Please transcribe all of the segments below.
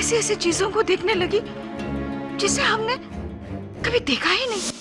ऐसी ऐसी चीजों को देखने लगी जिसे हमने कभी देखा ही नहीं।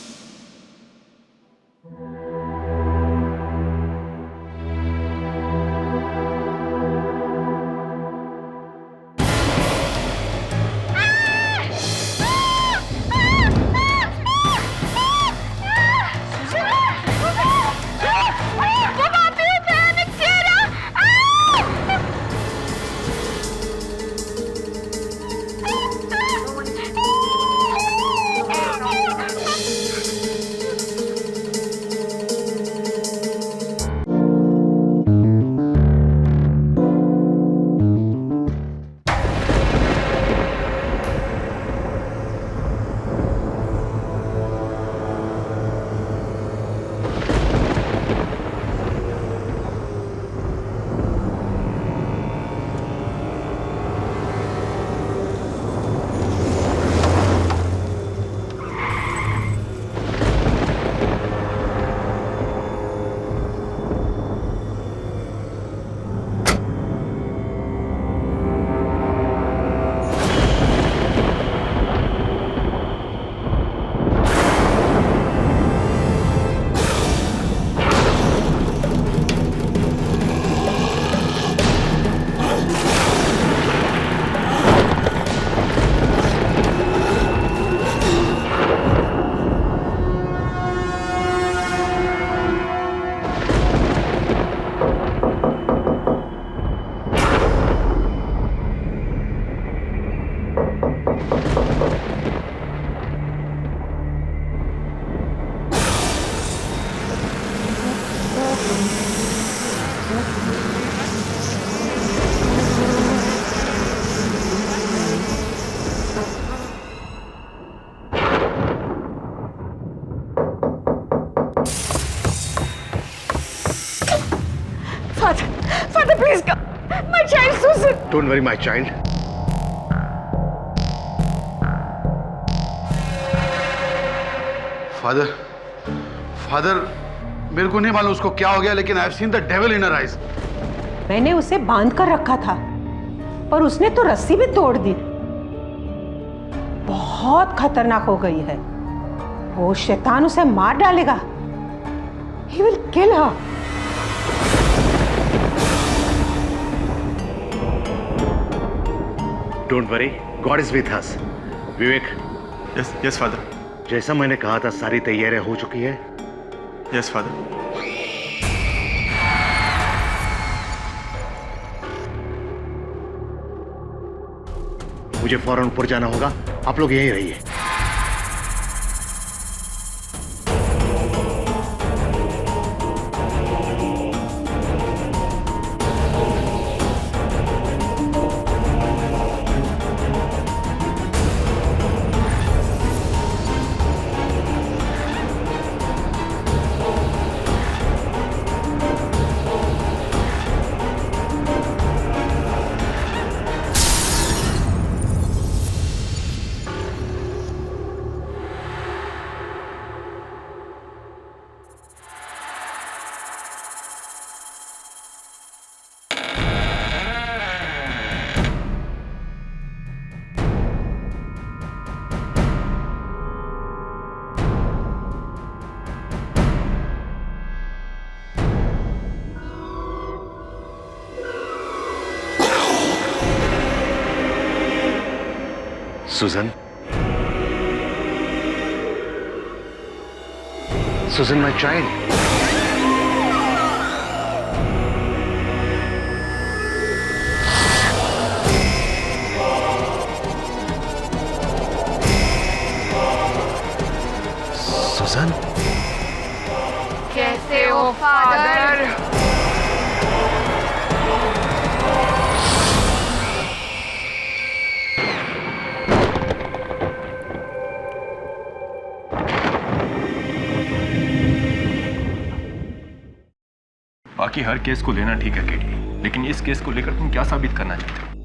Father, please come. My child, Susan. Don't worry, my child. Father, मेरे को नहीं मालूम उसको क्या हो गया, लेकिन I've seen the devil in her eyes. मैंने उसे बांध कर रखा था, पर उसने तो रस्सी भी तोड़ दी। बहुत खतरनाक हो गई है। वो शैतान उसे मार डालेगा। He will kill her. Don't worry, God is with us. Vivek. Yes, Father. जैसा मैंने कहा था, सारी तैयारियां हो चुकी है? Yes, Father. मुझे फौरन ऊपर जाना होगा, आप लोग यहीं रहिए। Susan? Susan, my child. Susan? कैसे हो फादर? बाकी हर केस को लेना ठीक है केटी, लेकिन इस केस को लेकर तुम क्या साबित करना चाहते हो?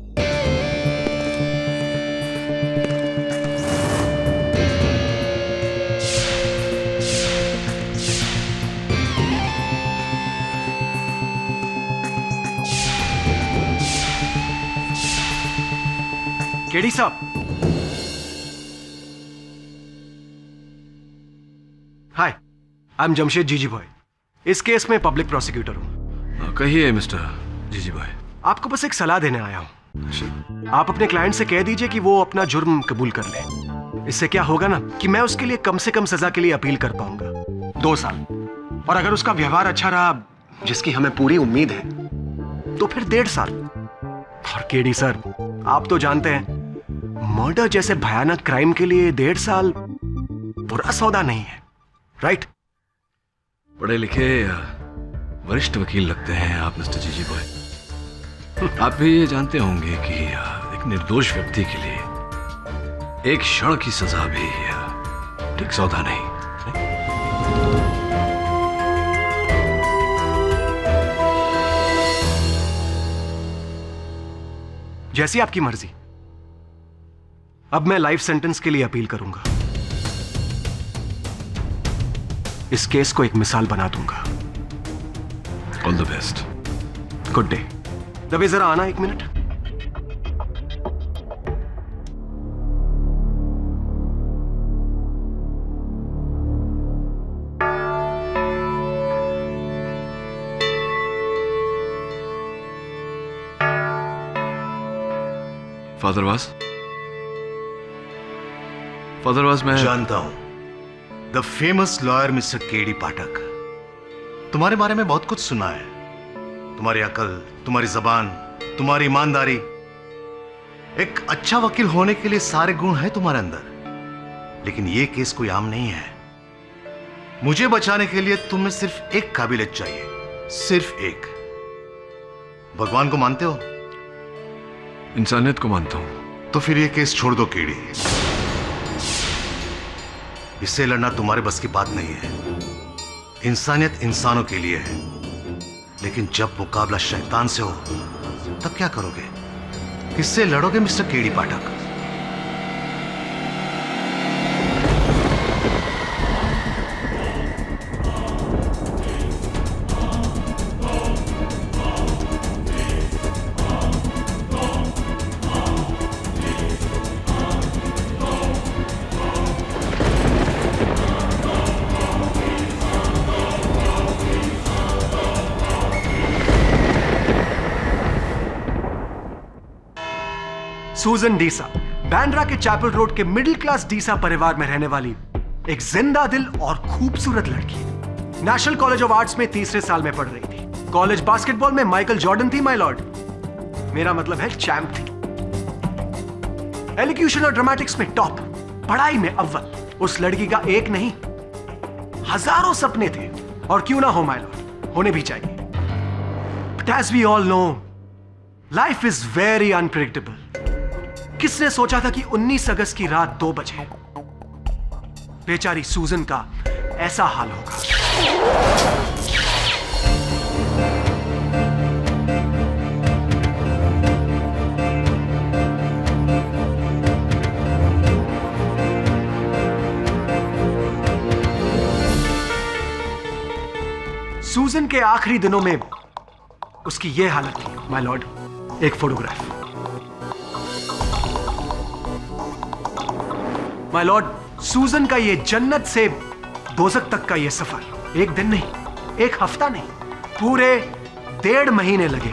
केडी साहब, हाय, आई एम जमशेद जीजी बॉय। इस केस में पब्लिक प्रोसिक्यूटर हूं। कहिए मिस्टर जीजी बॉय। आपको बस एक सलाह देने आया हूं। आप अपने क्लाइंट से कह दीजिए कि वो अपना जुर्म कबूल कर ले। इससे क्या होगा ना कि मैं उसके लिए कम से कम सजा के लिए अपील कर पाऊंगा 2 साल, और अगर उसका व्यवहार अच्छा रहा, जिसकी हमें पूरी उम्मीद है, तो फिर 1.5 साल। और केडी सर, आप तो जानते हैं मर्डर जैसे भयानक क्राइम के लिए 1.5 साल बुरा सौदा नहीं है, राइट? पढ़े लिखे वरिष्ठ वकील लगते हैं आप मिस्टर जीजी बॉय। आप भी ये जानते होंगे कि एक निर्दोष व्यक्ति के लिए एक क्षण की सजा भी ठीक सौदा नहीं। जैसी आपकी मर्जी। अब मैं लाइफ सेंटेंस के लिए अपील करूंगा। इस केस को एक मिसाल बना दूंगा। All the best. Good day. दबे जरा आना 1 मिनट। फादरवास मैं जानता हूं, the famous lawyer mister K D Pathak. तुम्हारे बारे में बहुत कुछ सुना है। तुम्हारी अकल, तुम्हारी जबान, तुम्हारी ईमानदारी। एक अच्छा वकील होने के लिए सारे गुण हैं तुम्हारे अंदर। लेकिन यह केस कोई आम नहीं है। मुझे बचाने के लिए तुम्हें सिर्फ एक काबिलियत चाहिए, सिर्फ एक। भगवान को मानते हो? इंसानियत को मानता हूं। तो फिर यह केस छोड़ दो केडी। इससे लड़ना तुम्हारे बस की बात नहीं है। इंसानियत इंसानों के लिए है, लेकिन जब मुकाबला शैतान से हो तब क्या करोगे? किससे लड़ोगे मिस्टर केडी पाठक? सूजन डीसा, बैंड्रा के चैपल रोड के मिडिल क्लास डीसा परिवार में रहने वाली एक जिंदा दिल और खूबसूरत लड़की। नेशनल कॉलेज ऑफ आर्ट्स में 3रे साल में पढ़ रही थी। कॉलेज बास्केटबॉल में माइकल जॉर्डन थी, माय लॉर्ड। मेरा मतलब है चैंप थी। एलोक्यूशन और ड्रामेटिक्स में टॉप, पढ़ाई में अव्वल। उस लड़की का एक नहीं, हजारों सपने थे, और क्यों ना हो माय लॉर्ड, होने भी चाहिए। But as we all know, life is very unpredictable. किसने सोचा था कि 19 अगस्त की रात 2 बजे बेचारी सूजन का ऐसा हाल होगा। सूजन के आखिरी दिनों में उसकी यह हालत थी, माय लॉर्ड। एक फोटोग्राफ। माय लॉर्ड, सूजन का ये जन्नत से दोज़ख तक का ये सफर 1 दिन नहीं, 1 हफ्ता नहीं, पूरे 1.5 महीने लगे।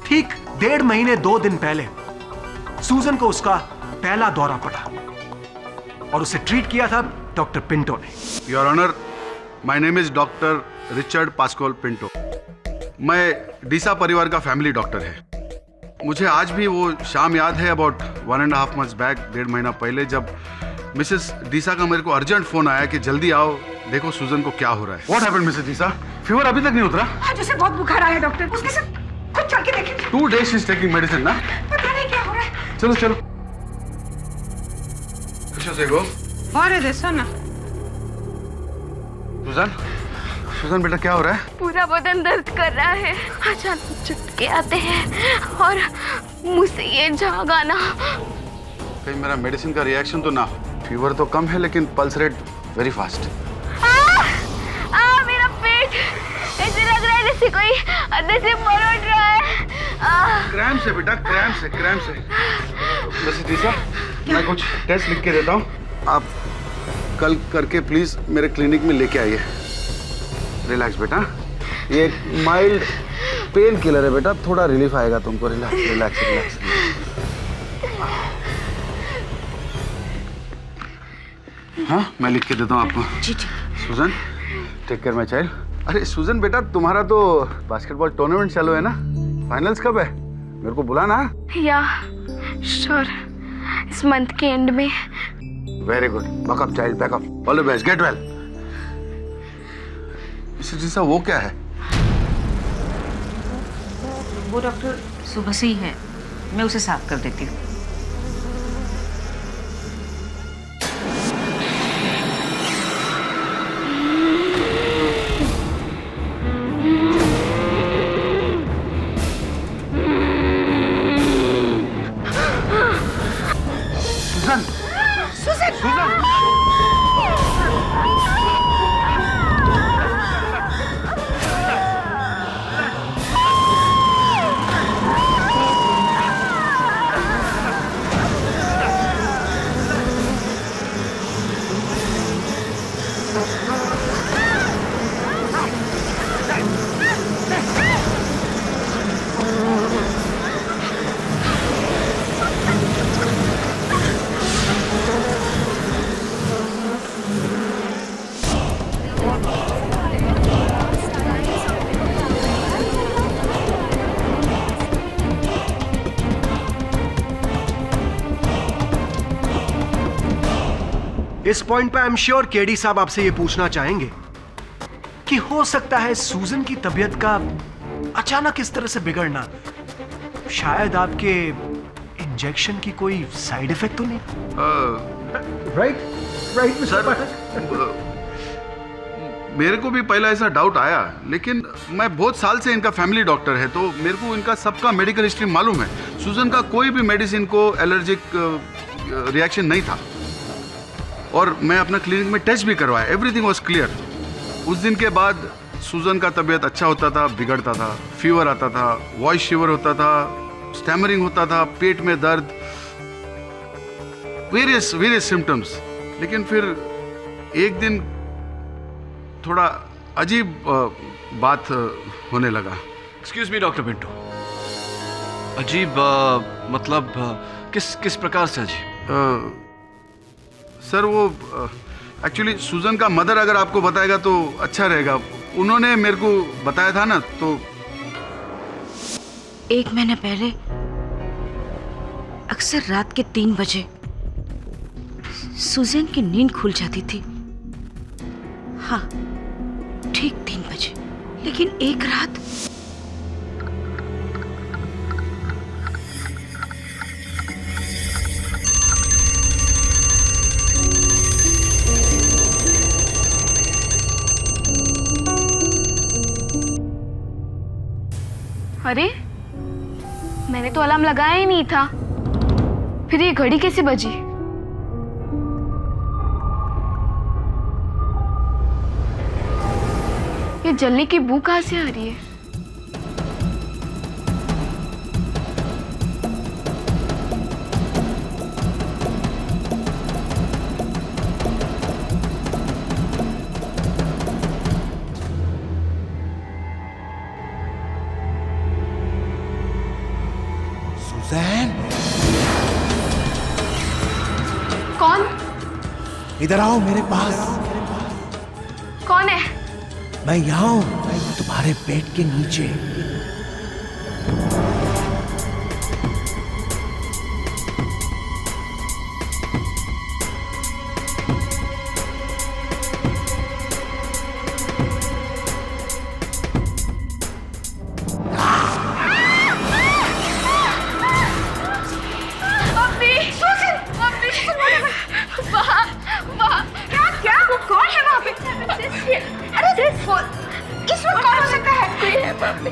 ठीक 1.5 महीने 2 दिन पहले सूजन को उसका पहला दौरा पड़ा, और उसे ट्रीट किया था डॉक्टर पिंटो ने। Your honour, my name is doctor Richard Pascoal Pinto. मैं डीसा परिवार का फैमिली डॉक्टर है। मुझे आज भी वो शाम याद है, अबाउट 1.5 मंथ्स बैक, 1.5 महीना पहले, जब मिसेस डीसा का मेरे को अर्जेंट फोन आया कि जल्दी आओ, देखो सूजन को क्या हो रहा है। What happened Mrs Deesa? Fever अभी तक नहीं उतरा? आज उसे बहुत बुखार आया डॉक्टर। उसके साथ कुछ चल के देखें। 2 days she is taking medicine ना? पता नहीं क्या हो रहा है। चलो चलो। अच्छा से गो। और देखो ना, सूजन, सूजन बेटा क्या हो रहा है? पूरा बदन दर्द कर रहा है। अचानक झटके आते हैं और मुझसे ये झाग आना। कहीं मेरा मेडिसिन का रिएक्शन तो ना हो। फीवर तो कम है, लेकिन पल्स रेट वेरी फास्ट। मेरा पेट ऐसे लग रहा है अंदर से मरोड़ रहा है। क्रैम्प से बेटा, क्रैम्प से। बस दिशा, मैं कुछ टेस्ट लिख के देता हूँ, आप कल करके प्लीज मेरे क्लिनिक में लेके आइए। रिलैक्स बेटा, ये एक माइल्ड पेन किलर है बेटा, थोड़ा रिलीफ आएगा तुमको। रिलैक्स। हाँ, मैं लिख के देता हूँ आपको। जी। सुजन, टेक केयर माय चाइल्ड। अरे सुजन बेटा, तुम्हारा तो बास्केटबॉल टूर्नामेंट चालू है ना, फाइनल्स कब है? मेरे को बुलाना। या श्योर, इस मंथ के एंड में। Very good, backup child, backup. All the best, get well. Missus जीसा, वो क्या है? वो डॉक्टर सुबह से ही है, मैं उसे साफ कर देती हूँ। इस पॉइंट पे आई एम श्योर केडी साहब आपसे ये पूछना चाहेंगे कि हो सकता है सूजन की तबीयत का अचानक इस तरह से बिगड़ना शायद आपके इंजेक्शन की कोई साइड इफेक्ट तो नहीं? राइट मिस्टर पाठक। मेरे को भी पहला ऐसा डाउट आया, लेकिन मैं बहुत साल से इनका फैमिली डॉक्टर है, तो मेरे को इनका सबका मेडिकल हिस्ट्री मालूम है। सूजन का कोई भी मेडिसिन को एलर्जिक रिएक्शन नहीं था, और मैं अपना क्लिनिक में टेस्ट भी करवाया, एवरीथिंग वाज क्लियर। उस दिन के बाद सूजन का तबीयत अच्छा होता था, बिगड़ता था, फीवर आता था, वॉइस शिवर होता था, स्टैमरिंग होता था, पेट में दर्द, वेरियस सिम्टम्स। लेकिन फिर एक दिन थोड़ा अजीब बात होने लगा। एक्सक्यूज मी डॉक्टर पिंटो, अजीब मतलब किस प्रकार से अजीब? सर वो एक्चुअली सूजन का मदर अगर आपको बताएगा तो अच्छा रहेगा। उन्होंने मेरे को बताया था ना, तो 1 महीने पहले अक्सर रात के 3 बजे सुजैन की नींद खुल जाती थी। हाँ, ठीक 3 बजे। लेकिन एक रात अरे, मैंने तो अलार्म लगाया ही नहीं था, फिर ये घड़ी कैसे बजी? ये जलने की बू कहाँ से आ रही है? कौन? इधर आओ मेरे पास। कौन है? मैं यहाँ हूं, तुम्हारे पेट के नीचे।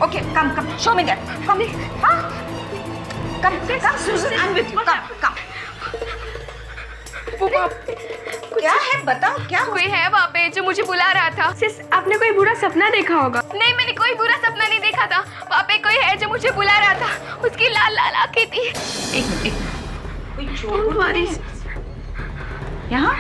Okay, come, show me that. Come, huh? Come, Susan, I'm with you. Come. वो बाप, क्या है बताओ, क्या कोई है वहाँ पे जो मुझे बुला रहा था। सिस, आपने कोई बुरा सपना देखा होगा। नहीं, मैंने कोई बुरा सपना नहीं देखा था। वहाँ पे कोई है जो मुझे बुला रहा था। उसकी लाल लाल आंखें थी। एक मिनट, कोई चोर मारी यहाँ?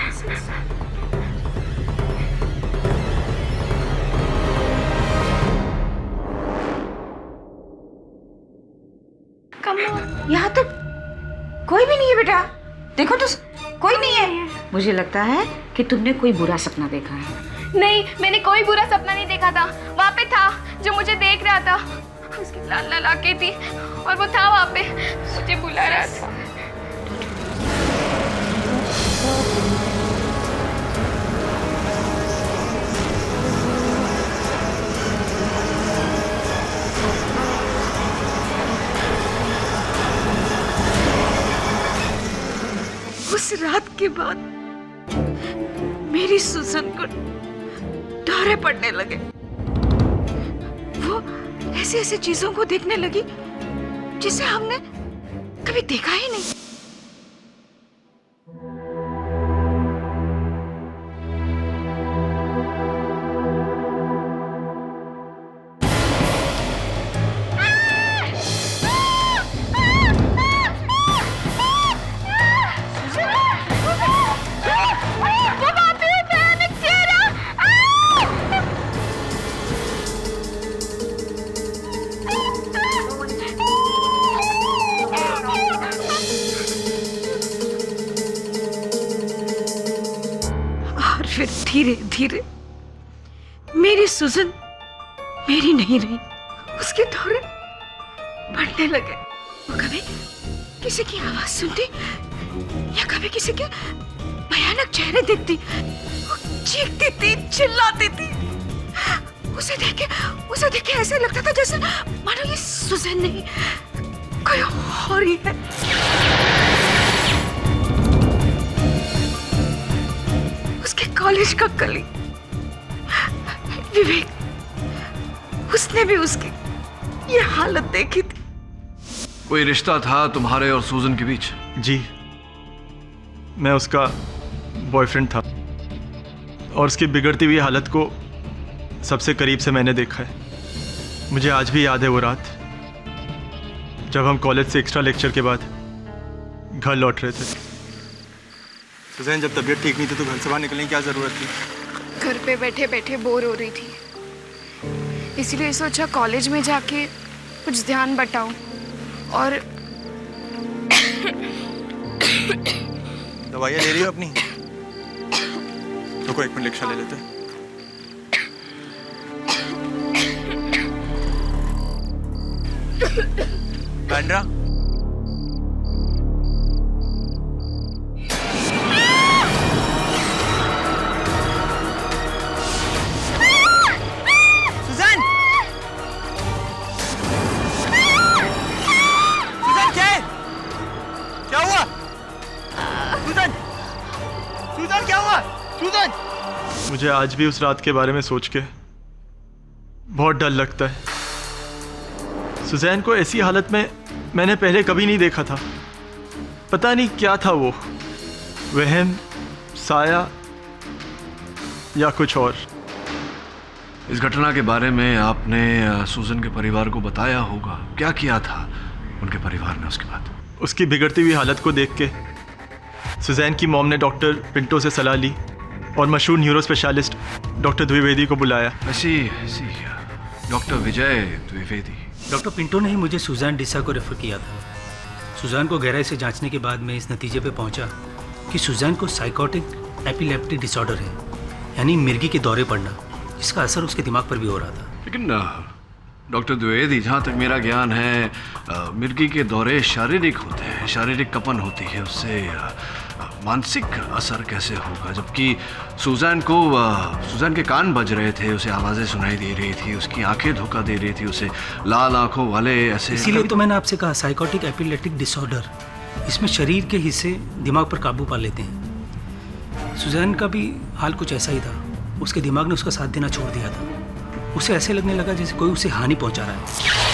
यहाँ तो कोई भी नहीं है बेटा, देखो तो कोई नहीं है। मुझे लगता है कि तुमने कोई बुरा सपना देखा है। नहीं, मैंने कोई बुरा सपना नहीं देखा था। वहाँ पे था जो मुझे देख रहा था। उसकी लाल लाल आंखें थी और वो था वहाँ पे, मुझे बुला रहा था। उस रात के बाद मेरी सुसन को दौरे पड़ने लगे। वो ऐसे ऐसे चीजों को देखने लगी जिसे हमने कभी देखा ही नहीं। फिर धीरे धीरे मेरी सुजन मेरी नहीं रही, उसके दौरे बढ़ने लगे। वो कभी किसी की आवाज सुनती या कभी किसी के भयानक चेहरे देखती, वो चीखती थी, चिल्लाती थी। उसे देख के ऐसे लगता था जैसे मानो ये सुजन नहीं कोई और ही है। उसके कॉलेज का कलीग विवेक, उसने भी उसकी ये हालत देखी थी। कोई रिश्ता था तुम्हारे और सूजन के बीच? जी, मैं उसका बॉयफ्रेंड था और उसकी बिगड़ती हुई हालत को सबसे करीब से मैंने देखा है। मुझे आज भी याद है वो रात जब हम कॉलेज से एक्स्ट्रा लेक्चर के बाद घर लौट रहे थे। सुजैन, जब तबीयत ठीक नहीं थी तो घर से बाहर निकलने की क्या ज़रूरत थी? घर पे बैठे बैठे बोर हो रही थी, इसलिए सोचा कॉलेज में जाके कुछ ध्यान बटाऊं। और दवाइयाँ ले रही हो अपनी? तो कोई एक मिनट रिक्शा ले लेते हैं। बैंड्रा, मुझे आज भी उस रात के बारे में सोच के बहुत डर लगता है। सुजैन को ऐसी हालत में मैंने पहले कभी नहीं देखा था। पता नहीं क्या था वो, वहम, साया या कुछ और। इस घटना के बारे में आपने सूजन के परिवार को बताया होगा। क्या किया था उनके परिवार ने उसके बाद? उसकी बिगड़ती हुई हालत को देख के सुजैन की मॉम ने डॉक्टर पिंटो से सलाह ली और मशहूर न्यूरो स्पेशलिस्ट डॉक्टर द्विवेदी को बुलाया। ऐसी डॉक्टर विजय द्विवेदी। डॉक्टर पिंटो ने ही मुझे सुजैन डिसा को रेफर किया था। सुजैन को गहराई से जांचने के बाद मैं इस नतीजे पे पहुंचा कि सुजैन को साइकोटिक एपिलेप्टिक डिसऑर्डर है, यानी मिर्गी के दौरे पड़ना, जिसका असर उसके दिमाग पर भी हो रहा था। लेकिन डॉक्टर द्विवेदी, जहाँ तक मेरा ज्ञान है, मिर्गी के दौरे शारीरिक होते हैं, शारीरिक कंपन होती है, उससे मानसिक असर कैसे होगा? जबकि सुजैन के कान बज रहे थे, उसे आवाज़ें सुनाई दे रही थी, उसकी आंखें धोखा दे रही थी, उसे लाल आंखों वाले ऐसे। इसीलिए तो मैंने आपसे कहा साइकोटिक एपिलेप्टिक डिसऑर्डर, इसमें शरीर के हिस्से दिमाग पर काबू पा लेते हैं। सुजैन का भी हाल कुछ ऐसा ही था। उसके दिमाग ने उसका साथ देना छोड़ दिया था। उसे ऐसे लगने लगा जैसे कोई उसे हानि पहुंचा रहा है।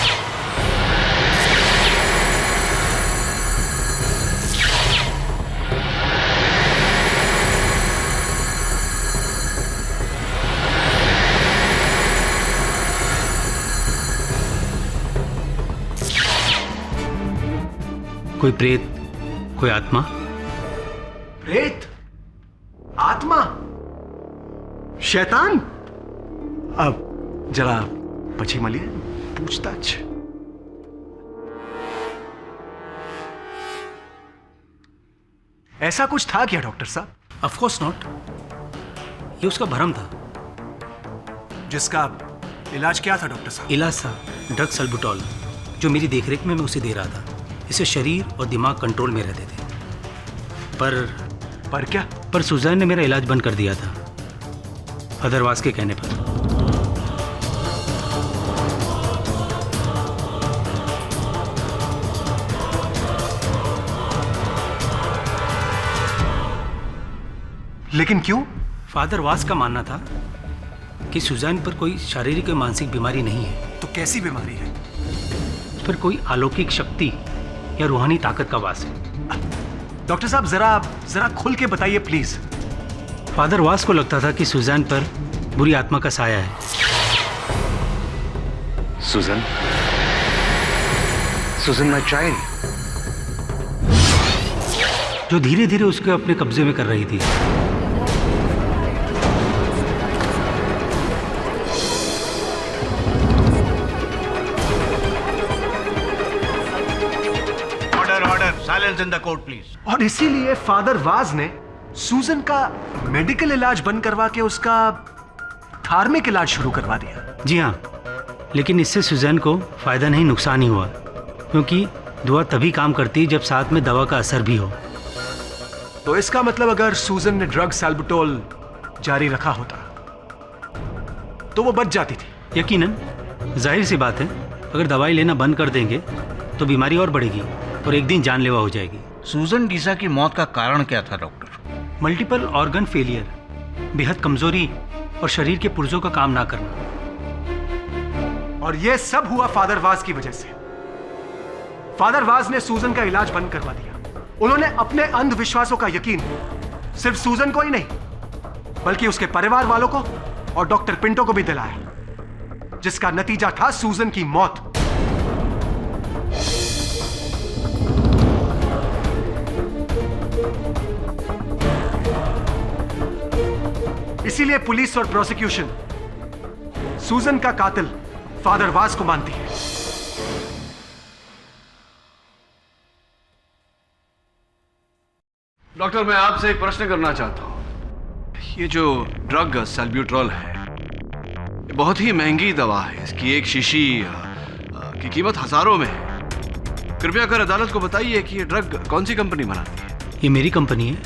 कोई प्रेत, कोई आत्मा। प्रेत, आत्मा, शैतान। अब जरा पची मलिए, पूछताछ। ऐसा कुछ था क्या डॉक्टर साहब? ऑफ कोर्स नॉट, ये उसका भ्रम था। जिसका इलाज क्या था डॉक्टर साहब? इलाज था ड्रग सल्बुटॉल, जो मेरी देखरेख में मैं उसे दे रहा था। इससे शरीर और दिमाग कंट्रोल में रहते थे। पर क्या? पर सुजैन ने मेरा इलाज बंद कर दिया था, फादर वास के कहने पर। लेकिन क्यों? फादर वास का मानना था कि सुजैन पर कोई शारीरिक या मानसिक बीमारी नहीं है। तो कैसी बीमारी है? पर कोई अलौकिक शक्ति या रूहानी ताकत का वास है। डॉक्टर साहब जरा खुल के बताइए प्लीज। फादर वास को लगता था कि सुजैन पर बुरी आत्मा का साया है। सुजन माय चाइल्ड, जो धीरे धीरे उसके अपने कब्जे में कर रही थी। Silence in the court please. और इसीलिए फादर वाज ने सूजन का मेडिकल इलाज बंद करवा के उसका धार्मिक इलाज शुरू करवा दिया। जी हाँ, लेकिन इससे सुजैन को फायदा नहीं नुकसान ही हुआ, क्योंकि दुआ तभी काम करती है जब साथ में दवा का असर भी हो। तो इसका मतलब अगर सूजन ने ड्रग सल्बुटोल जारी रखा होता तो वो बच जाती थी। यकीनन, जाहिर सी बात है, अगर दवाई लेना बंद कर देंगे तो बीमारी और बढ़ेगी और एक दिन जानलेवा हो जाएगी। सूजन डीसा की मौत का कारण क्या था डॉक्टर? मल्टीपल ऑर्गन फेलियर, बेहद कमजोरी और शरीर के पुर्जों का काम ना करना। और ये सब हुआ फादर वाज की वजह से। फादर वाज ने सूजन का इलाज बंद करवा दिया। उन्होंने अपने अंधविश्वासों का यकीन सिर्फ सूजन को ही नहीं, बल्कि उसके परिवार वालों को और डॉक्टर पिंटो को भी दिलाया, जिसका नतीजा था सूजन की मौत। इसीलिए पुलिस और प्रोसिक्यूशन सूजन का कातिल फादर वाज को मानती है। डॉक्टर, मैं आपसे एक प्रश्न करना चाहता हूं। ये जो ड्रग सल्ब्यूट्रॉल है, ये बहुत ही महंगी दवा है। इसकी एक शीशी की कीमत हजारों में है। कृपया कर अदालत को बताइए कि ये ड्रग कौन सी कंपनी बनाती है। ये मेरी कंपनी है,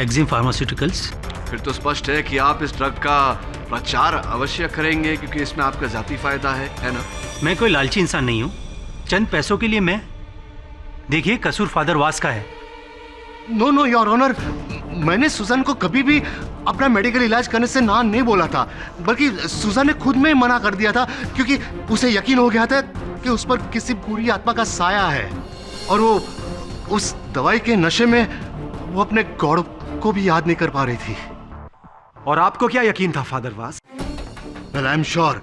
एक्जिम फार्मास्यूटिकल्स। फिर तो स्पष्ट है कि आप इस ड्रग का प्रचार अवश्य करेंगे, क्योंकि इसमें आपका जाती फायदा है ना? मैं कोई लालची इंसान नहीं हूं। चंद पैसों के लिए मैं, देखिए, कसूर फादर वास का है। नो योर ऑनर, मैंने सुजन को कभी भी अपना मेडिकल इलाज करने से ना नहीं बोला था, बल्कि सुजन ने खुद में मना कर दिया था, क्योंकि उसे यकीन हो गया था कि उस पर किसी बुरी आत्मा का साया है, और वो उस दवाई के नशे में वो अपने गॉड को भी याद नहीं कर पा रही थी। और आपको क्या यकीन था father was? Well, I am sure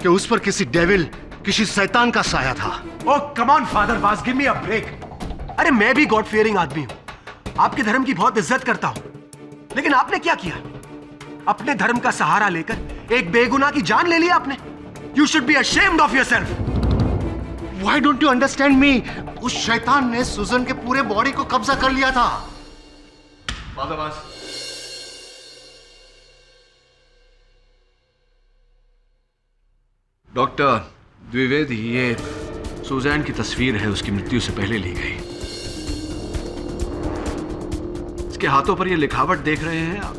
कि उस पर किसी डेविल, किसी शैतान का साया था। Oh come on father Vaz, give me a break. अरे मैं भी गॉड फियरिंग आदमी हूं, आपके धर्म की बहुत इज्जत करता हूं, लेकिन आपने क्या किया? अपने धर्म का सहारा लेकर एक बेगुनाह की जान ले लिया आपने। You should be ashamed of yourself. Why don't you understand me? उस शैतान ने सुजन के पूरे बॉडी को कब्जा कर लिया था। फादर वाज, डॉक्टर द्विवेदी, ये सुजैन की तस्वीर है, उसकी मृत्यु से पहले ली गई। इसके हाथों पर ये लिखावट देख रहे हैं आप?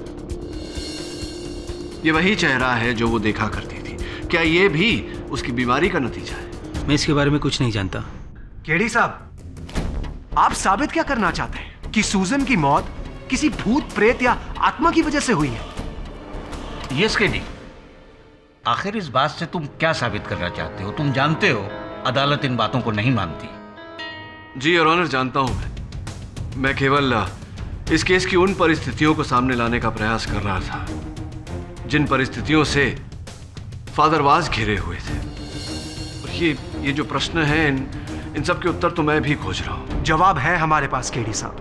ये वही चेहरा है जो वो देखा करती थी। क्या ये भी उसकी बीमारी का नतीजा है? मैं इसके बारे में कुछ नहीं जानता। केडी साहब, आप साबित क्या करना चाहते हैं कि सूजन की मौत किसी भूत, प्रेत या आत्मा की वजह से हुई है? यस केडी, आखिर इस बात से तुम क्या साबित करना चाहते हो? तुम जानते हो अदालत इन बातों को नहीं मानती। जी योर ऑनर, जानता हूं मैं केवल इस केस की उन परिस्थितियों को सामने लाने का प्रयास कर रहा था जिन परिस्थितियों से फादर वाज घिरे हुए थे। और ये जो प्रश्न है, इन सब के उत्तर तो मैं भी खोज रहा हूं। जवाब है हमारे पास केडी साहब।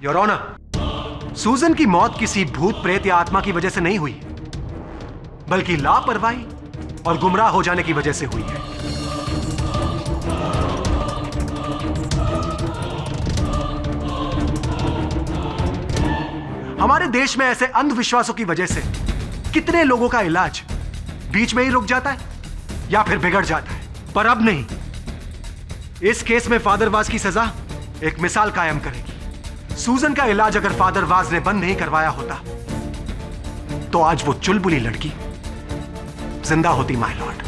योर ऑनर, सूजन की मौत किसी भूत प्रेत या आत्मा की वजह से नहीं हुई, बल्कि लापरवाही और गुमराह हो जाने की वजह से हुई है। हमारे देश में ऐसे अंधविश्वासों की वजह से कितने लोगों का इलाज बीच में ही रुक जाता है या फिर बिगड़ जाता है, पर अब नहीं। इस केस में फादर वाज की सजा एक मिसाल कायम करेगी। सूजन का इलाज अगर फादर वाज ने बंद नहीं करवाया होता तो आज वो चुलबुली लड़की जिंदा होती, माय लॉर्ड।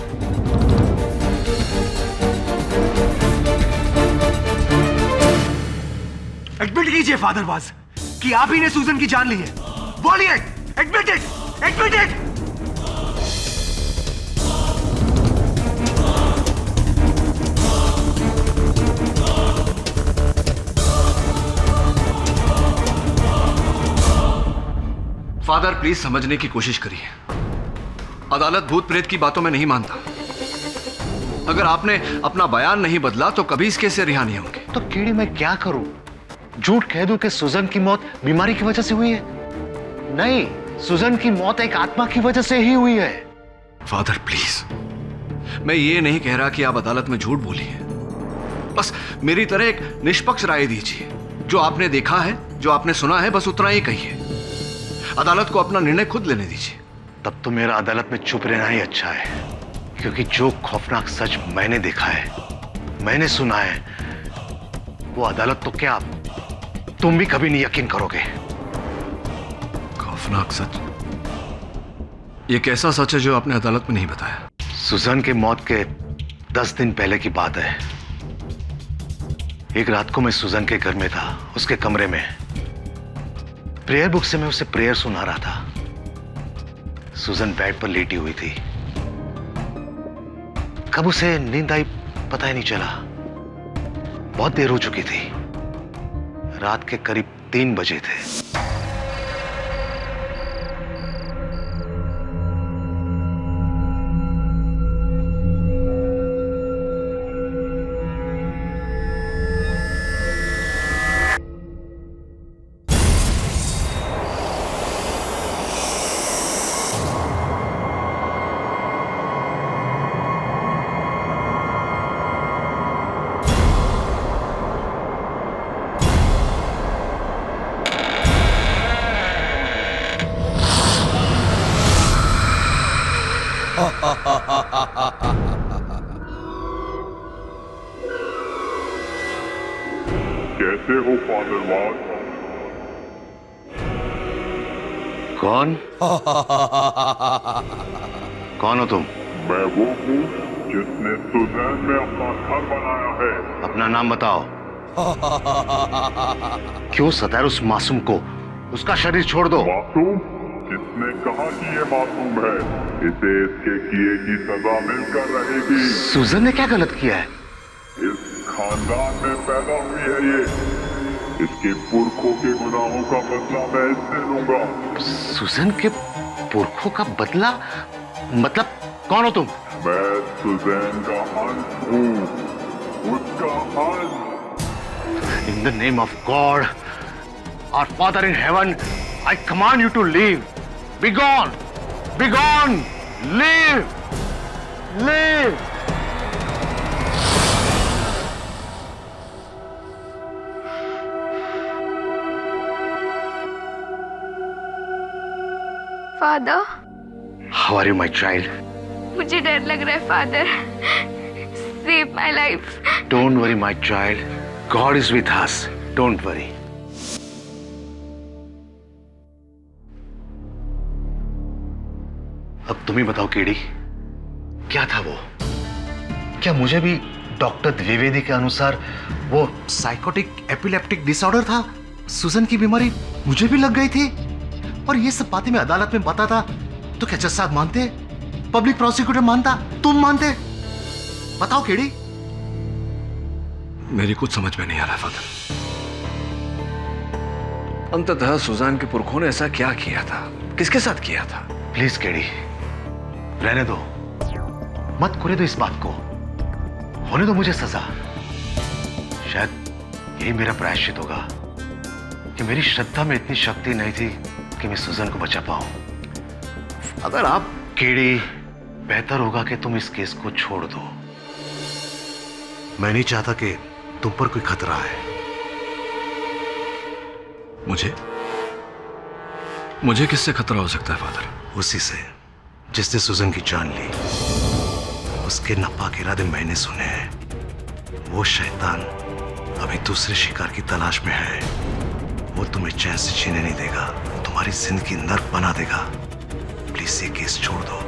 एडमिट कीजिए फादर वाज कि आप ही ने सूजन की जान ली है। बोलिए, admit it, admit it. Father please समझने की कोशिश करिए। अदालत भूत प्रेत की बातों में नहीं मानता। अगर आपने अपना बयान नहीं बदला तो कभी इस केस से रिहा नहीं होंगे। तो कीड़ी मैं क्या करूं? झूठ कह दूं कि सुजन की मौत बीमारी की वजह से हुई है? नहीं, सुजन की मौत एक आत्मा की वजह से ही हुई है। फादर प्लीज, मैं ये नहीं कह रहा कि आप अदालत में झूठ बोलिए, बस मेरी तरह एक निष्पक्ष राय दीजिए। जो आपने देखा है, जो आपने सुना है, बस उतना ही कहिए। अदालत को अपना निर्णय खुद लेने दीजिए। तब तो मेरा अदालत में चुप रहना ही अच्छा है, क्योंकि जो खौफनाक सच मैंने देखा है, मैंने सुना है, वो अदालत तो क्या तुम भी कभी नहीं यकीन करोगे। खौफनाक सच? ये कैसा सच है जो आपने अदालत में नहीं बताया? सुजन की मौत के 10 दिन पहले की बात है। एक रात को मैं सुजन के घर में था, उसके कमरे में। प्रेयर बुक से मैं उसे प्रेयर सुना रहा था। सुजन बेड पर लेटी हुई थी। कब उसे नींद आई पता ही नहीं चला। बहुत देर हो चुकी थी, रात के करीब 3 बजे थे। कैसे हो फादर वाज? कौन? कौन हो तुम? मैं वो हूँ जिसने सुजैन में अपना घर बनाया है। अपना नाम बताओ। क्यों सताया उस मासूम को? उसका शरीर छोड़ दो। मासूम? जिसने कहा कि ये मासूम है, इसे इसके किए की सजा मिलकर रहेगी। सुजन ने क्या गलत किया है? इस खानदान में पैदा हुई है ये। इसके पुरखों के गुनाहों का बदला मैं इससे लूंगा। सुजन के पुरखों का बदला? मतलब कौन हो तुम? मैं सुजैन का हंस हूँ, उसका हंस। In the name of God, our Father in heaven, I command you to leave. Be gone! Be gone! Leave! Leave! Father, How are you, my child? मुझे डर लग रहा है father. Save my life. Don't worry, my child. God is with us. Don't worry. अब तुम ही बताओ KD, क्या था वो? क्या मुझे भी डॉक्टर द्विवेदी के अनुसार वो साइकोटिक एपिलेप्टिक डिसऑर्डर था? सुजन की बीमारी मुझे भी लग गई थी और ये सब बातें मैं अदालत में बताता तो क्या जज साहब मानते? पब्लिक प्रोसिक्यूटर मानता? तुम मानते? बताओ केडी। मेरी कुछ समझ में नहीं आ रहा फादर। अंततः सुजान के पुरखों ने ऐसा क्या किया था? किसके साथ किया था? प्लीज केडी, रहने दो। मत करे दो इस बात को, होने दो मुझे सजा। शायद यही मेरा प्रायश्चित होगा कि मेरी श्रद्धा में इतनी शक्ति नहीं थी कि मैं सुजन को बचा पाऊं। अगर आप केडी, बेहतर होगा कि तुम इस केस को छोड़ दो। मैं नहीं चाहता कि तुम पर कोई खतरा है। मुझे किससे खतरा हो सकता है फादर? उसी से जिसने सुजन की जान ली। उसके नापाक इरादे मैंने सुने हैं। वो शैतान अभी दूसरे शिकार की तलाश में है। वो तुम्हें चैन से जीने नहीं देगा, तुम्हारी जिंदगी नर्क बना देगा। प्लीज ये केस छोड़ दो।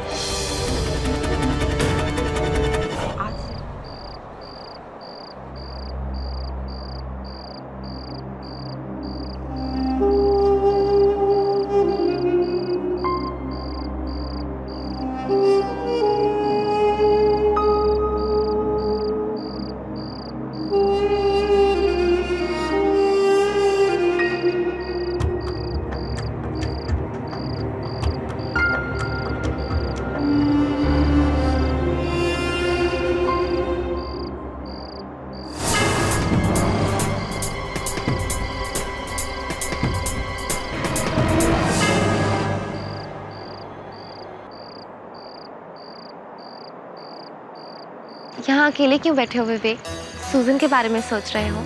यहाँ अकेले क्यों बैठे हो विवेक? सूजन के बारे में सोच रहे हो?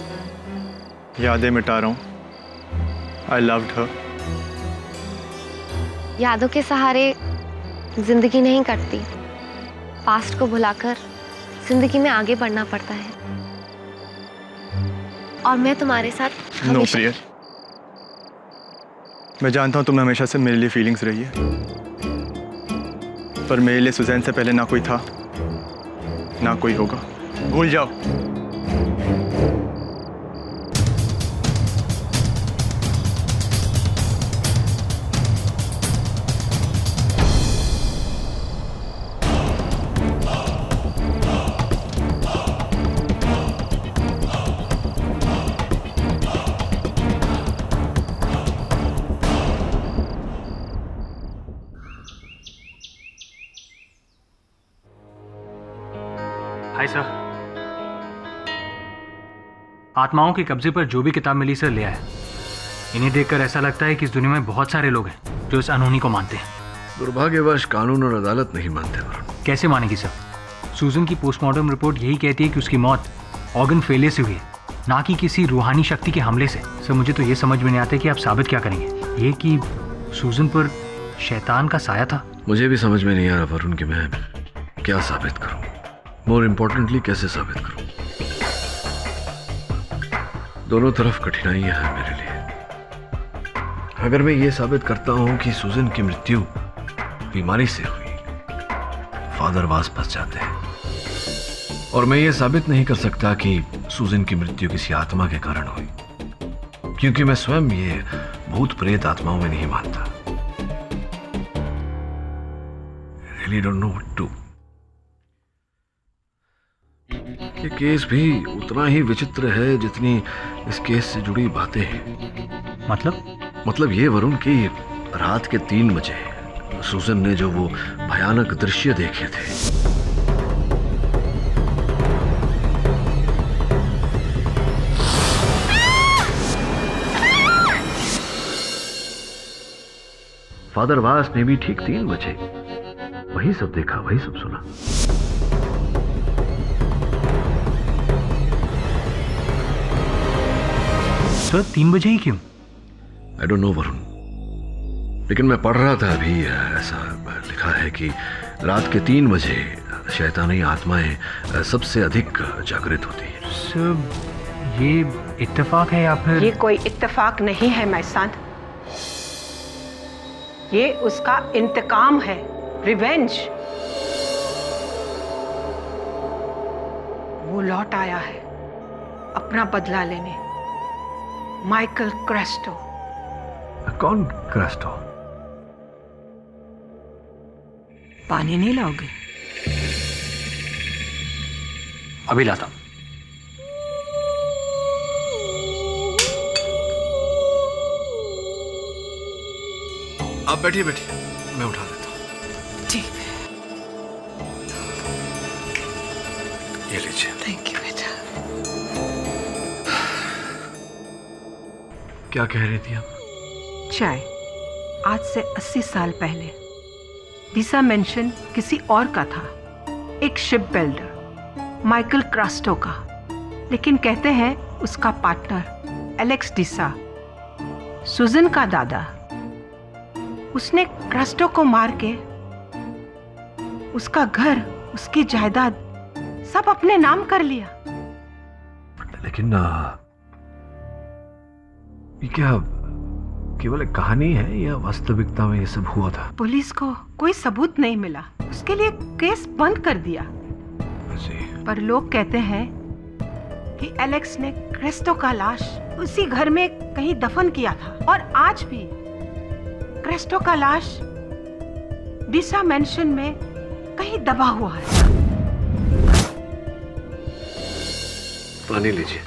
यादें मिटा रहा हूँ। I loved her. यादों के सहारे जिंदगी नहीं कटती। पास्ट को भुलाकर जिंदगी में आगे बढ़ना पड़ता है। और मैं तुम्हारे साथ नो प्रिया, मैं जानता हूँ तुमने हमेशा से मेरे लिए फीलिंग्स रही है, पर मेरे लिए सुजैन से पहले ना कोई था ना कोई होगा। भूल जाओ। हाय सर, आत्माओं के कब्जे पर जो भी किताब मिली सर ले आया। इन्हें देखकर ऐसा लगता है कि इस दुनिया में बहुत सारे लोग हैं जो इस अनहोनी को मानते हैं। दुर्भाग्यवश कानून और अदालत नहीं मानते वरुण। कैसे मानेगी सर? सूजन की पोस्टमार्टम रिपोर्ट यही कहती है कि उसकी मौत ऑर्गन फेलियर से हुई है, ना कि किसी रूहानी शक्ति के हमले से। सर मुझे तो ये समझ में नहीं आता कि आप साबित क्या करेंगे। ये कि सूजन पर शैतान का साया था। मुझे भी समझ में नहीं आ रहा वरुण कि मैं क्या साबित करूं। मोर इम्पोर्टेंटली कैसे साबित करूं। दोनों तरफ कठिनाइयां हैं मेरे लिए। अगर मैं ये साबित करता हूं कि सूजन की मृत्यु बीमारी से हुई, फादर वास फंस जाते हैं। और मैं ये साबित नहीं कर सकता कि सूजन की मृत्यु किसी आत्मा के कारण हुई, क्योंकि मैं स्वयं ये भूत प्रेत आत्माओं में नहीं मानता। Really don't know what to. ये केस भी उतना ही विचित्र है जितनी इस केस से जुड़ी बातें हैं। मतलब ये वरुण की रात के 3 बजे सूजन ने जो वो भयानक दृश्य देखे थे, फादर वास ने भी ठीक 3 बजे वही सब देखा, वही सब सुना। सर 3 बजे ही क्यों? आई डोंट नो वरुण, लेकिन मैं पढ़ रहा था अभी, ऐसा लिखा है कि रात के 3 बजे शैतानी आत्माएं सबसे अधिक जागृत होती है। सर ये इत्तेफाक है या फिर? ये कोई इत्तेफाक नहीं है मैसान, ये उसका इंतकाम है, रिवेंज। वो लौट आया है अपना बदला लेने। माइकल क्रेस्टो। कौन क्रेस्टो? पानी नहीं लाओगे? अभी लाता हूं। आप बैठिए, मैं उठा देता हूं। ठीक है। ये लीजिए। थैंक यू बेटा। क्या कह रही थी आप? चाय आज से 80 साल पहले डीसा मेंशन किसी और का था, एक शिप बिल्डर माइकल क्रास्टो का। लेकिन कहते हैं उसका पार्टनर एलेक्स डीसा, सुजन का दादा, उसने क्रास्टो को मार के उसका घर, उसकी जायदाद सब अपने नाम कर लिया। लेकिन ये क्या केवल एक कहानी है या वास्तविकता में ये सब हुआ था? पुलिस को कोई सबूत नहीं मिला, उसके लिए केस बंद कर दिया। पर लोग कहते हैं कि एलेक्स ने क्रेस्टो का लाश उसी घर में कहीं दफन किया था और आज भी क्रेस्टो का लाश डीसा मेंशन में कहीं दबा हुआ है। पानी लीजिए।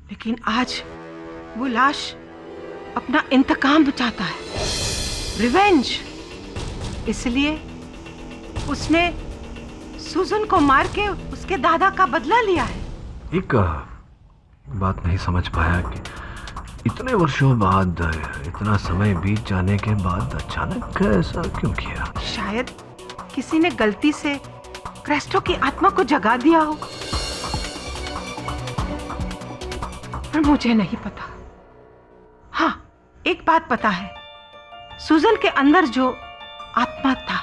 लेकिन आज वो लाश अपना इंतकाम चाहता है, रिवेंज। इसलिए उसने सुजन को मार के उसके दादा का बदला लिया है। एक बात नहीं समझ पाया कि इतने वर्षों बाद, इतना समय बीत जाने के बाद अचानक ऐसा क्यों किया? शायद किसी ने गलती से क्रेस्टो की आत्मा को जगा दिया हो, पर मुझे नहीं पता। हाँ, एक बात पता है, सुजन के अंदर जो आत्मा था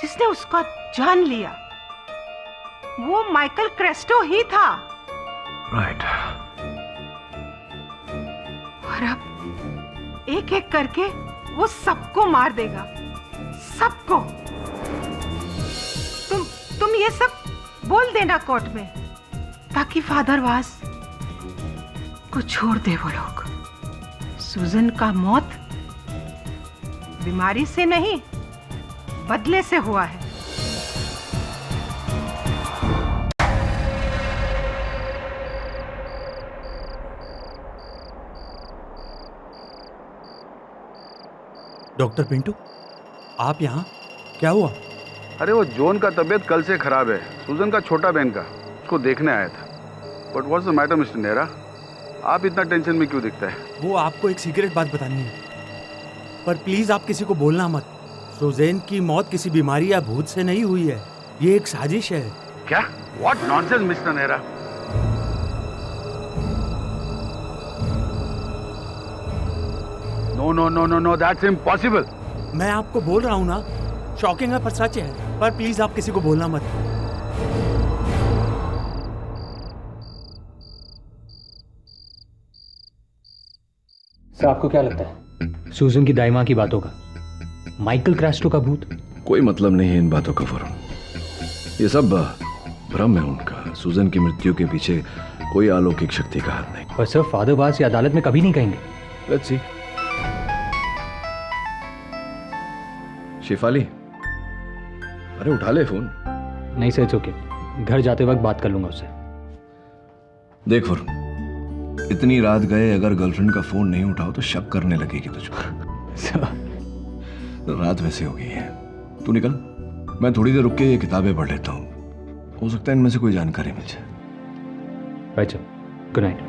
जिसने उसका जान लिया, वो माइकल क्रेस्टो ही था। राइट। और अब एक एक करके वो सबको मार देगा, सबको। तुम ये सब बोल देना कोर्ट में, ताकि फादर वास को छोड़ दे वो लोग। सुजन का मौत बीमारी से नहीं, बदले से हुआ है। डॉक्टर पिंटू, आप यहाँ? क्या हुआ? अरे वो जॉन का तबीयत कल से खराब है, सुजन का छोटा बहन का, उसको देखने आया था। But what's the matter mister Nehra, आप इतना टेंशन में क्यों दिखता है? वो आपको एक सीक्रेट बात बतानी है, पर प्लीज आप किसी को बोलना मत। सुजैन की मौत किसी बीमारी या भूत से नहीं हुई है, ये एक साजिश है। क्या? What nonsense mister Nehra. No no no no no, that's impossible. मैं आपको बोल रहा हूँ ना, शॉकिंग है पर सच है। पर प्लीज आप किसी को बोलना मत। सर, आपको क्या लगता है सुजन की दाई माँ की बातों का माइकल क्रास्टो का भूत? कोई मतलब नहीं है इन बातों का वरुण, ये सब भ्रम है उनका। सुजन की मृत्यु के पीछे कोई अलौकिक शक्ति का हाथ नहीं। पर सर, फादर वास या अदालत में कभी नहीं कहेंगे। Let's see. शेफाली, अरे उठा ले फोन। नहीं सर, इट्स ओके, घर जाते वक्त बात कर लूंगा उससे। देख वरुण, इतनी रात गए, अगर गर्लफ्रेंड का फोन नहीं उठाओ तो शक करने लगेगी तुझ पर। रात वैसे हो गई है, तू निकल, मैं थोड़ी देर रुक के ये किताबें पढ़ लेता हूँ, हो सकता है इनमें से कोई जानकारी मिल जाए। अच्छा, गुड नाइट।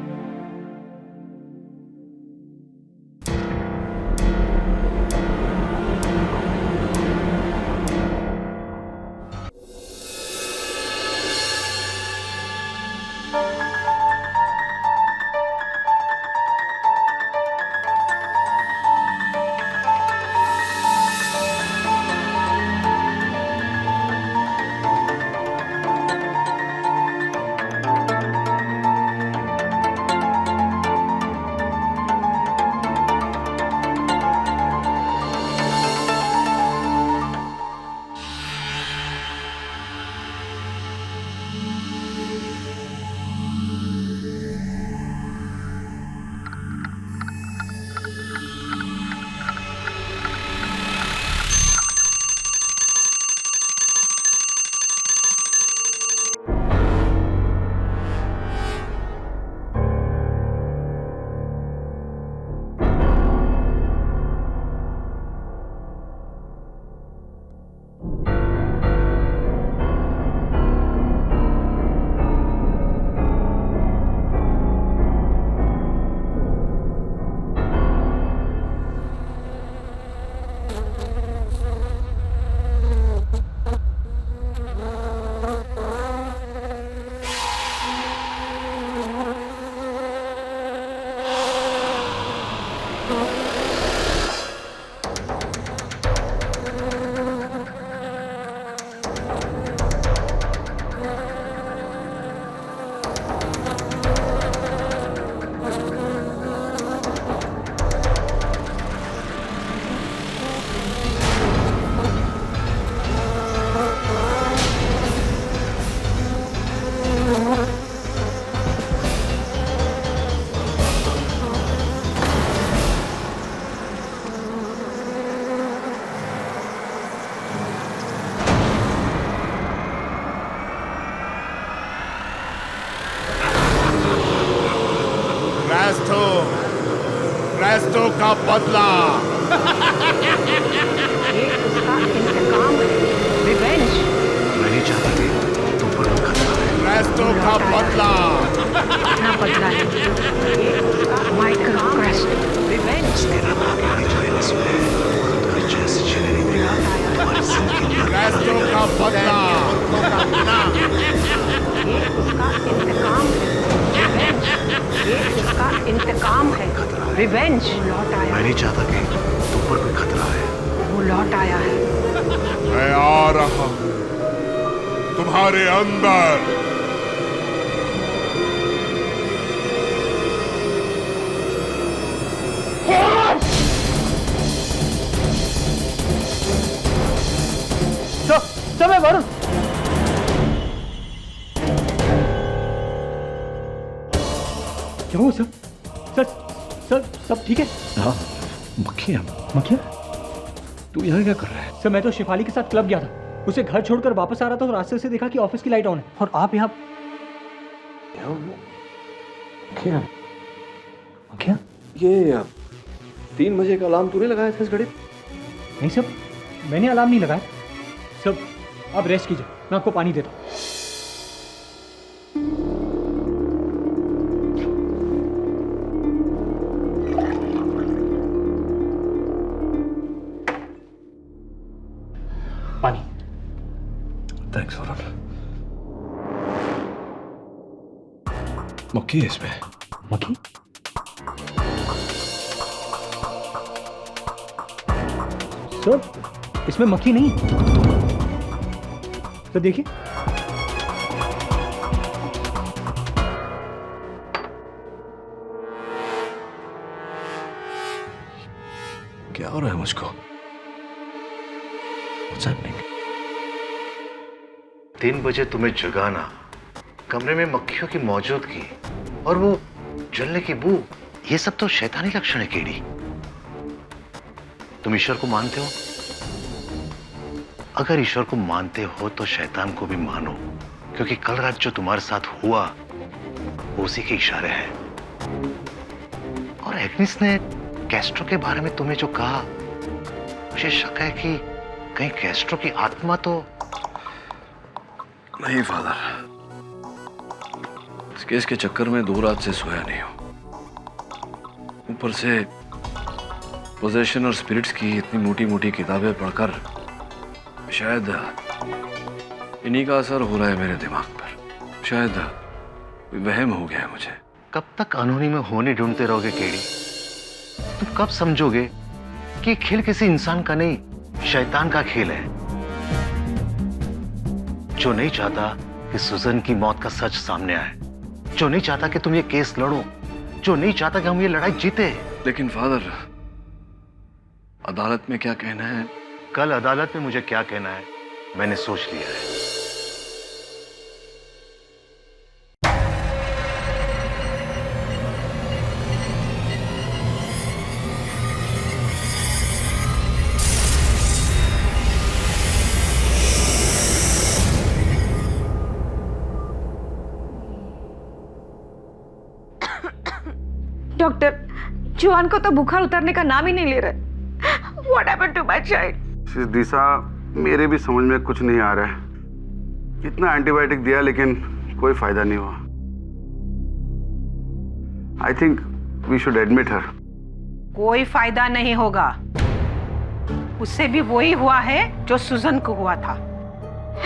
क्रेस्टो का बदला। ये उसका इंतकाम है, रिवेंज। मैं नहीं चाहता कि तुम पर कोई खतरा है। क्रेस्टो का बदला। अपना बदला है। ये उसका माइकल क्रेस्टो, रिवेंज। मेरा नाम यहाँ जो है इसमें तुम्हारी जैसी चले नहीं देगा। तुम्हारी जिंदगी क्रेस्टो का बदला। ये उसका इंतकाम है, रिवेंज। ये उसका इंतकाम है, रिवेंज। लौट आया। मैं नहीं चाहता कि तुम पर कोई खतरा है। वो लौट आया है। मैं आ रहा हूं तुम्हारे अंदर। मैं वरुण। क्या हुआ सर? सर सब ठीक है? हाँ, मक्खियाँ। मक्खियाँ? तू यहाँ क्या कर रहा है? सर मैं तो शिफाली के साथ क्लब गया था, उसे घर छोड़कर वापस आ रहा था और रास्ते से देखा कि ऑफिस की लाइट ऑन है और आप यहाँ। मक्खियाँ? मक्खियाँ? ये 3 बजे का अलार्म तूने लगाया था इस घड़ी? नहीं सर, मैंने अलार्म नहीं लगाया। सब आप रेस्ट कीजिए, मैं आपको पानी देता हूँ। पानी। थैंक्स वरुण। मक्खी है इसमें। मक्खी? सर इसमें मक्खी नहीं। तो देखिए। क्या हो रहा है मुझको? What's happening? 3 बजे तुम्हें जगाना, कमरे में मक्खियों की मौजूदगी और वो जलने की बू, ये सब तो शैतानी लक्षण है केडी। तुम ईश्वर को मानते हो? अगर ईश्वर को मानते हो तो शैतान को भी मानो, क्योंकि कल रात जो तुम्हारे साथ हुआ वो उसी के इशारे हैं। और एग्निस ने कैस्ट्रो के बारे में तुम्हें जो कहा, मुझे शक है कि कहीं कैस्ट्रो की आत्मा तो नहीं फादर, इस केस के चक्कर में 2 रात से सोया नहीं हूं। ऊपर से पोजेशन और स्पिरिट्स की इतनी मोटी मोटी किताबें पढ़कर शायद इन्हीं का असर हो रहा है मेरे दिमाग पर। शायद वहम हो गया है मुझे। कब तक अनहोनी में होने ढूंढते रहोगे केडी? तुम कब समझोगे कि खेल किसी इंसान का नहीं, शैतान का खेल है, जो नहीं चाहता कि सुजन की मौत का सच सामने आए, जो नहीं चाहता कि तुम ये केस लड़ो, जो नहीं चाहता कि हम ये लड़ाई जीते। लेकिन फादर, अदालत में क्या कहना है? कल अदालत में मुझे क्या कहना है मैंने सोच लिया है। डॉक्टर, जुआन को तो बुखार उतरने का नाम ही नहीं ले रहा। What happened to my child? दिशा, मेरे भी समझ में कुछ नहीं आ रहा है। इतना एंटीबायोटिक दिया लेकिन कोई फायदा नहीं हुआ। I think we should admit her. कोई फायदा नहीं होगा। उससे भी वही हुआ है जो सुजन को हुआ था।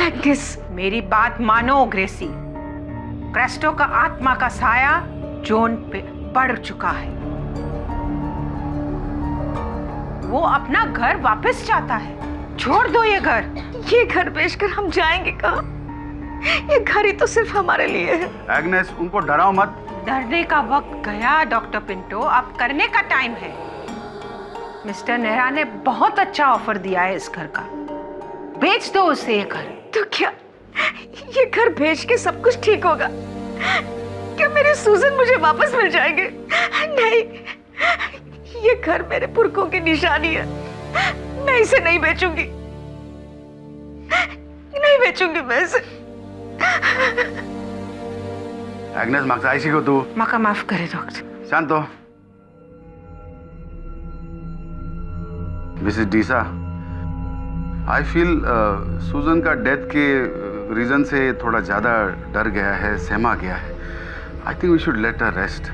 एग्नेस, मेरी बात मानो ग्रेसी। क्रेस्टो का आत्मा का साया जोन पे पड़ चुका है। वो अपना घर वापस चाहता है। छोड़ दो ये घर। ये घर बेचकर हम जाएंगे कहाँ? ये घर ही तो सिर्फ हमारे लिए है। एग्नेस, उनको डराओ मत। डरने का वक्त गया डॉक्टर पिंटो, अब करने का टाइम है। मिस्टर नेहरा ने बहुत अच्छा ऑफर दिया है इस घर का। बेच दो उसे ये घर। तो क्या ये घर बेच के सब कुछ ठीक होगा? क्या मेरे सुजन मुझे वापस मिल जाएंगे? नहीं, ये घर मेरे पुरखों की निशानी है। मैं इसे नहीं बेचूंगी, नहीं बेचूंगी मैं इसे। एग्नेस, मक्साइशी को तू माँ का माफ करे doctor. Shanto, Mrs D'Sa, I feel Sujan का डेथ के रीजन से थोड़ा ज़्यादा डर गया है, सहमा गया है. I think we should let her rest.